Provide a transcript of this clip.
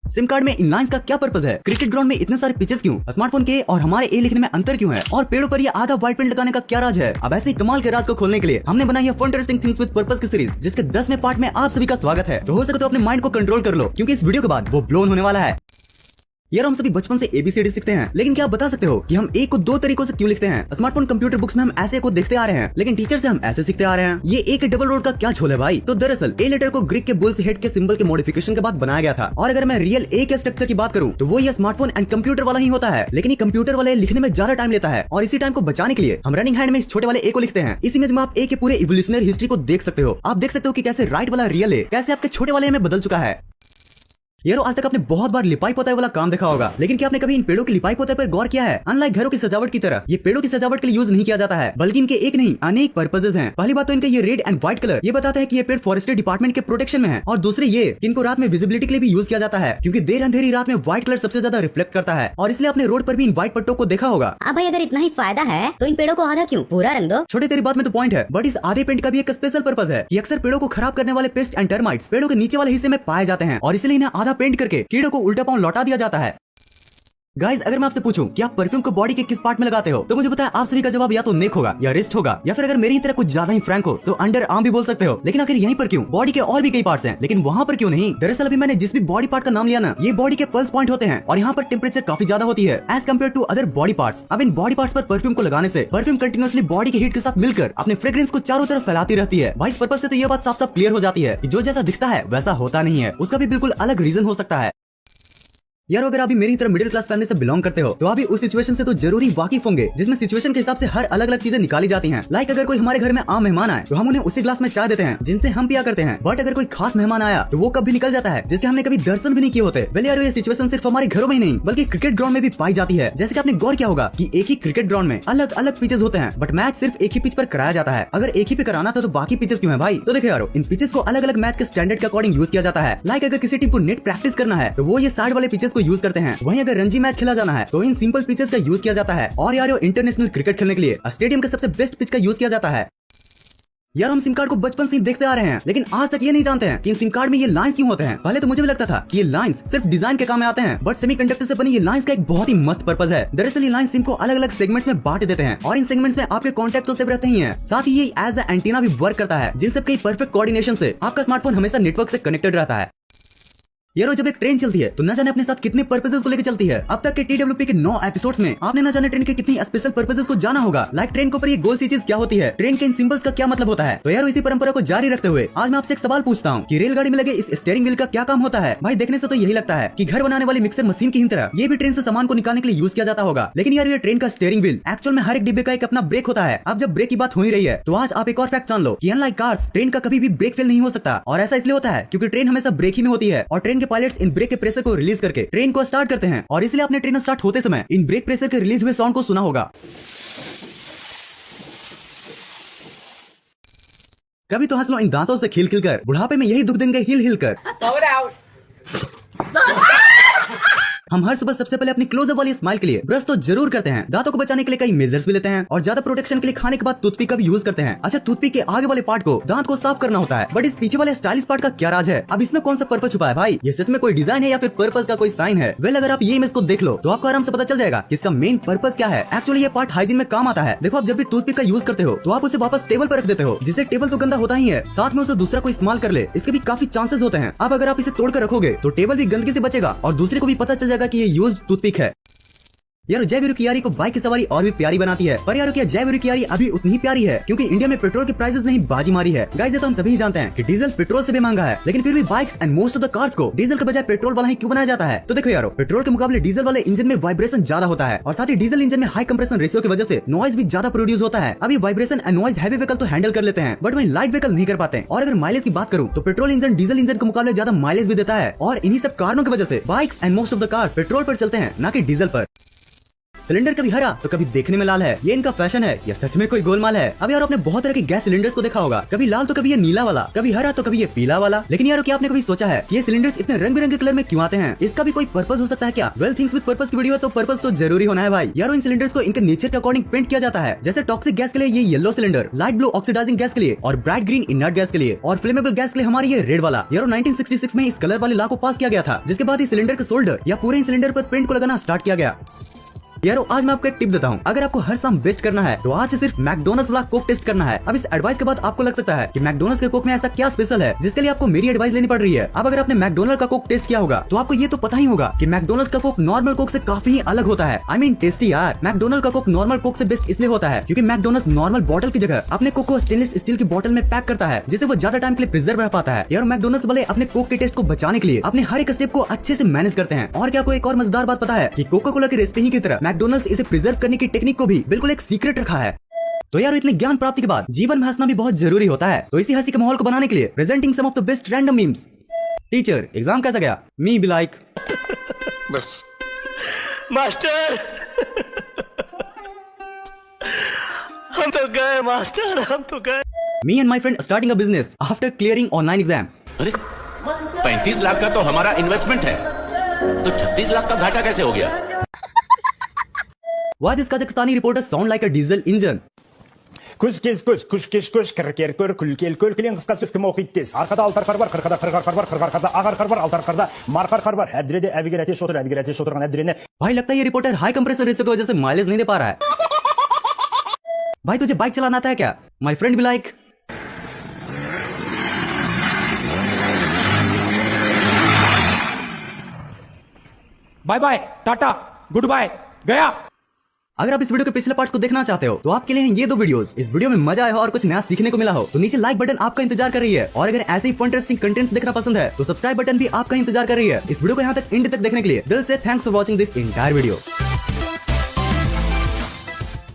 SIM card में इन lines का क्या पर्पस है, क्रिकेट ग्राउंड में इतने सारे पिचेस क्यों, स्मार्टफोन के और हमारे ए लिखने में अंतर क्यों है, और पेड़ों पर ये आधा व्हाइट पेंट लगाने का क्या राज है। अब ऐसे ही कमाल के राज को खोलने के लिए हमने बनाई है फंटास्टिक थिंग्स विद पर्पस की सीरीज, जिसके 10वें पार्ट में आप सभी का स्वागत है। तो हो सके तो अपने माइंड को कंट्रोल कर लो, क्योंकि इस वीडियो के बाद वो ब्लोन होने वाला है। यार हम सभी बचपन से ABCD सीखते हैं, लेकिन क्या आप बता सकते हो कि हम ए को दो तरीकों से क्यों लिखते हैं। स्मार्टफोन कंप्यूटर बुक्स में हम ऐसे को देखते आ रहे हैं, लेकिन टीचर से हम ऐसे सीखते आ रहे हैं। ये ए के डबल रोड का क्या झोल है भाई। तो दरअसल ए लेटर को ग्रीक के बुल्स हेड के सिंबल के मॉडिफिकेशन के बाद बनाया गया था। और अगर मैं रियल ए के स्ट्रक्चर की बात करूं तो वो ये स्मार्टफोन एंड कंप्यूटर वाला ही होता है, लेकिन ये कंप्यूटर वाले लिखने में ज्यादा टाइम लेता है, और इसी टाइम को बचाने के लिए हम रनिंग हैंड में इस छोटे वाले ए को लिखते हैं। इस इमेज में आप ए के पूरे इवोल्यूशनरी हिस्ट्री को देख सकते हो। आप देख सकते हो कि कैसे राइट वाला रियल ए कैसे आपके छोटे वाले में बदल चुका है। यारो आज तक आपने बहुत बार लिपाई पोताई वाला काम देखा होगा, लेकिन क्या आपने कभी इन पेड़ों की लिपाई पोताई पर गौर किया है। अनलाइक घरों की सजावट की तरह ये पेड़ों की सजावट के लिए यूज नहीं किया जाता है, बल्कि इनके एक नहीं अनेक पर्पसेस हैं। पहली बात तो इनका ये रेड एंड व्हाइट कलर ये बताता है कि ये पेड़ फॉरेस्ट्री डिपार्टमेंट के प्रोटेक्शन में है, और दूसरे ये कि इनको रात में विजिबिलिटी के लिए भी यूज किया जाता है, क्योंकि देर अंधेरी रात में व्हाइट कलर सबसे ज्यादा रिफ्लेक्ट करता है, और इसलिए आपने रोड पर भी इन व्हाइट पट्टों को देखा होगा। अब भाई अगर इतना ही फायदा है तो इन पेड़ों को आधा क्यों पूरा रंग दो। छोटे तेरी बात में तो पॉइंट है, बट इस आधे पेंट का भी एक स्पेशल पर्पस है कि अक्सर पेड़ों को खराब करने वाले पेस्ट एंड टर्माइट्स पेड़ों के नीचे वाले हिस्से में पाए जाते हैं, और इसलिए इन्हें आधा पेंट करके कीड़ों को उल्टा पांव लौटा दिया जाता है। गाइस अगर मैं आपसे पूछूं कि आप परफ्यूम को बॉडी के किस पार्ट में लगाते हो, तो मुझे पता है आप सभी का जवाब या तो नेक होगा, या रिस्ट होगा, या फिर अगर मेरी तरह कुछ ज्यादा ही फ्रैंक हो तो अंडर आर्म भी बोल सकते हो। लेकिन आखिर यहीं पर क्यों? बॉडी के और भी कई पार्ट्स हैं, लेकिन वहाँ पर क्यों नहीं? दरअसल अभी मैंने जिस भी बॉडी पार्ट का नाम लिया ना, ये बॉडी के पल्स पॉइंट होते हैं, और यहाँ पर टेम्परेचर काफी ज्यादा होती है as compare to other body parts. अब इन बॉडी पार्ट्स पर परफ्यूम को लगाने से परफ्यूम कंटिन्यूअसली बॉडी के हीट के साथ मिलकर अपने फ्रेग्रेंस को चारों तरफ फैलाती रहती है। भाई इस पर्पस से तो ये बात साफ साफ क्लियर हो जाती है कि जो जैसा दिखता है वैसा होता नहीं है, उसका भी बिल्कुल अलग रीजन हो सकता है। यार अगर आप मेरी तरह मिडिल क्लास फैमिली से बिलोंग करते हो तो आप भी उस सिचुएशन से तो जरूरी वाकिफ होंगे जिसमें सिचुएशन के हिसाब से हर अलग अलग चीजें निकाली जाती हैं। लाइक अगर कोई हमारे घर में आम मेहमान आए तो हम उन्हें उसी ग्लास में चाय देते हैं जिनसे हम पिया करते हैं, बट अगर कोई खास मेहमान आया तो वो कब भी निकल जाता है जिसके हमने कभी दर्शन भी नहीं किए होते। वेल यार ये सिचुएशन सिर्फ हमारे घरों में ही नहीं बल्कि क्रिकेट ग्राउंड में भी पाई जाती है। जैसे कि आपने गौर किया होगा कि एक ही क्रिकेट ग्राउंड में अलग अलग पिचेस होते हैं, बट मैच सिर्फ एक ही पिच पर कराया जाता है। अगर एक ही पे कराना था तो बाकी पिचेस क्यों है भाई? तो देखो यारो इन पिचेस को अलग अलग मैच के स्टैंडर्ड के अकॉर्डिंग यूज किया जाता है। लाइक अगर किसी टीम को नेट प्रैक्टिस करना है तो वो ये साइड वाले पिचेस को यूज करते हैं, अगर रणजी मैच खेला जाना है तो इन सिंपल पिचेस का यूज किया जाता है। और यार इंटरनेशनल क्रिकेट खेलने के लिए स्टेडियम के सबसे बेस्ट पिच का यूज किया जाता है। यार हम सिम कार्ड को बचपन से ही देखते आ रहे हैं, लेकिन आज तक ये नहीं जानते हैं कि इन सिम कार्ड में ये लाइंस क्यों होते हैं। पहले तो मुझे भी लगता था कि ये लाइंस सिर्फ डिजाइन के काम में आते हैं, बट सेमीकंडक्टर से बनी ये लाइंस का एक बहुत ही मस्त पर्पस है। दरअसल ये लाइंस सिम को अलग अलग सेगमेंट्स में बांट देते हैं, और इन सेगमेंट्स में आपके कॉन्टैक्ट तो सेव रहते ही हैं, साथ ही ये एज अ एंटीना भी वर्क करता है, जिन सब के परफेक्ट कोऑर्डिनेशन से आपका स्मार्टफोन हमेशा नेटवर्क से कनेक्टेड रहता है। यारो जब एक ट्रेन चलती है तो न जाने अपने साथ कितने पर्पसेस को लेकर चलती है। अब तक के TWP के 9 एपिसोड्स में आपने न जाने ट्रेन के कितनी स्पेशल पर्पसेस को जाना होगा। लाइक ट्रेन के ऊपर ये गोल सी चीज क्या होती है, ट्रेन के इन सिंबल्स का क्या मतलब होता है। तो यार इसी परंपरा को जारी रखते हुए आज मैं आपसे एक सवाल पूछता हूँ कि रेलगाड़ी में लगे इस स्टीयरिंग व्हील का क्या काम होता है। भाई देखने से तो यही लगता है कि घर बनाने वाली मिक्सर मशीन की ही तरह ये भी ट्रेन से सामान को निकालने के लिए यूज किया जाता होगा। लेकिन यार ये ट्रेन का स्टीयरिंग व्हील एक्चुअल में हर एक डिब्बे का एक अपना ब्रेक होता है। अब जब ब्रेक की बात हो ही रही है तो आज आप एक और फैक्ट जान लो कि अनलाइक कार्स ट्रेन का कभी भी ब्रेक फेल नहीं हो सकता। और ऐसा इसलिए होता है क्योंकि ट्रेन हमेशा ब्रेक ही में होती है, और ट्रेन के पायलट्स इन ब्रेक के प्रेशर को रिलीज करके ट्रेन को स्टार्ट करते हैं, और इसलिए आपने ट्रेन स्टार्ट होते समय इन ब्रेक प्रेशर के रिलीज हुए साउंड को सुना होगा। कभी तो हंस लो इन दांतों से खिल खिल कर, बुढ़ापे में यही दुख देंगे हिल हिल कर। हम हर सुबह सबसे पहले अपनी क्लोजअप वाली स्माइल के लिए ब्रश तो जरूर करते हैं। दांतों को बचाने के लिए कई मेजर्स भी लेते हैं, और ज्यादा प्रोटेक्शन के लिए खाने के बाद टूथपिक का भी यूज करते हैं। अच्छा टूथपिक के आगे वाले पार्ट को दांत को साफ करना होता है, बट इस पीछे वाले स्टाइलिश पार्ट का क्या राज है? अब इसमें कौन सा पर्पस छुपा है भाई? ये सच में कोई डिजाइन है या फिर पर्पस का कोई साइन है? वेल अगर आप ये इमेज को देख लो तो आपको आराम से पता चल जाएगा कि इसका मेन पर्पस क्या है। एक्चुअली ये पार्ट हाइजीन में काम आता है। देखो आप जब भी टूथपिक का यूज करते हो तो आप उसे वापस टेबल पर रख देते हो, जिससे टेबल तो गंदा होता ही है, साथ में उसे दूसरा कोई इस्तेमाल कर ले इसके भी काफी चांसेस होते हैं। अब अगर आप इसे तोड़ कर रखोगे तो टेबल भी गंदगी से बचेगा, और दूसरे को भी पता चल जाएगा कि ये यूज्ड टूथपिक है। यार जय वीरू की यारी को बाइक की सवारी और भी प्यारी बनाती है, पर यार क्या जय वीरू की यारी अभी उतनी ही प्यारी है क्योंकि इंडिया में पेट्रोल के प्राइसेस ने ही बाजी मारी है। गाइस ये तो हम सभी जानते हैं कि डीजल पेट्रोल से भी महंगा है, लेकिन फिर भी bikes and most of the cars को डीजल के बजाय पेट्रोल वाला ही क्यों बनाया जाता है? तो देखो यारो पेट्रोल के मुकाबले डीजल वाले इंजन में वाइब्रेशन ज्यादा होता है, और साथ ही डीजल इंजन में हाई कंप्रेशन रेशियो की वजह से नॉइज भी ज्यादा प्रोड्यूस होता है। अभी vibration and noise heavy vehicle तो हैंडल कर लेते हैं, बट वही लाइट व्हीकल नहीं कर पाते। और अगर माइलेज की बात करूं तो पेट्रोल इंजन डीजल इंजन के मुकाबले ज्यादा माइलेज भी देता है, और इन्हीं सब कारणों की वजह से bikes and most of the cars petrol पर चलते हैं, न कि डीजल पर। सिलेंडर कभी हरा तो कभी देखने में लाल है। ये इनका फैशन है या सच में कोई गोलमाल है? अब यार आपने बहुत तरह के गैस सिलेंडर्स को देखा होगा, कभी लाल तो कभी ये नीला वाला, कभी हरा तो कभी ये पीला वाला। लेकिन यार क्या आपने कभी सोचा है कि ये सिलेंडर्स इतने रंग बिरंगे कलर में क्यों आते हैं? इसका भी कोई पर्पस हो सकता है क्या? वेल थिंग्स विद पर्पस की वीडियो है तो पर्पस तो जरूरी होना है भाई। यार इन सिलेंडर्स को इनके नेचर के अकॉर्डिंग पेंट किया जाता है। जैसे टॉक्सिक गैस के लिए ये yellow cylinder, light blue oxidising gas के लिए और ब्राइट ग्रीन इनर्ट गैस के लिए, और फ्लेमेबल गैस के लिए हमारी ये रेड वाला। यार 1966 में इस कलर वाले लॉ को पास किया गया था, जिसके बाद इस सिलेंडर के शोल्डर या पूरे सिलेंडर पर पेंट को लगाना स्टार्ट किया गया। यारो आज मैं आपको एक टिप देता हूँ, अगर आपको हर शाम बेस्ट करना है तो आज से सिर्फ मैकडोनल्ड्स वाला कोक टेस्ट करना है। अब इस एडवाइस के बाद आपको लग सकता है कि मैकडोनल्ड्स के कोक में ऐसा क्या स्पेशल है जिसके लिए आपको मेरी एडवाइस लेनी पड़ रही है। अब अगर आपने मैकडोनल्ड का कोक टेस्ट किया होगा तो आपको ये तो पता ही होगा कि मैकडोनल्ड्स का कोक नॉर्मल कोक से काफी ही अलग होता है। आई मीन टेस्टी यार। मैकडोनल्ड का कोक नॉर्मल कोक से बेस्ट इसलिए होता है क्योंकि मैकडोनल्ड्स नॉर्मल बॉटल की जगह अपने कोक को स्टेनलेस स्टील की बॉटल में पैक करता है, जिससे वो ज्यादा टाइम के लिए प्रिजर्व रह पाता है। यार मैकडोनल्ड्स वाले अपने कोक के टेस्ट को बचाने के लिए अपने हर एक स्टेप को अच्छे से मैनेज करते हैं। और क्या आपको एक और मजेदार बात पता है कि कोका कोला की रेसिपी ही की तरह मैकडोनल्ड्स इसे प्रिजर्व करने की टेक्निक को भी बिल्कुल एक सीक्रेट रखा है। तो यार इतने ज्ञान प्राप्ति के बाद जीवन में हंसना भी बहुत जरूरी होता है। तो इसी हंसी के माहौल को बनाने के लिए presenting some of the best random memes. Teacher exam कैसा गया? मी बी लाइक बस मास्टर हम तो गए मास्टर, हम तो गए। Me and my friend starting a business after clearing online exam. अरे 35 लाख का तो हमारा इन्वेस्टमेंट है, तो 36 लाख का घाटा कैसे हो गया? Why this Kazakhstani reporter sound like a diesel engine? Күз кез көз, күш кеш көш, кір көр, күлкел көлкілен қысқа сөз кім оқиды тез. Арқада алтар қар бар, қырқада қырғар қар бар, қырғар қарда ағар қар бар, алтар қарда марқар қар бар. Әбдіреде әбігер әтеш отыр, әбігер әтеш отырған әбдірене. भाई लगता है ये रिपोर्टर हाई कंप्रेसर रेशियो की वजह से माइलेज नहीं दे पा रहा है। भाई तुझे बाइक चलाना आता है क्या? माई फ्रेंड भी like bye bye, tata, goodbye, गया। अगर आप इस वीडियो के पिछले पार्ट्स को देखना चाहते हो तो आपके लिए हैं ये दो वीडियोस। इस वीडियो में मजा आया हो और कुछ नया सीखने को मिला हो तो नीचे लाइक बटन आपका इंतजार कर रही है, और अगर ऐसे ही इंटरेस्टिंग कंटेंट्स देखना पसंद है तो सब्सक्राइब बटन भी आपका इंतजार कर रही है। इस वीडियो को यहाँ तक एंड तक देखने के लिए दिल से thanks for watching this entire video.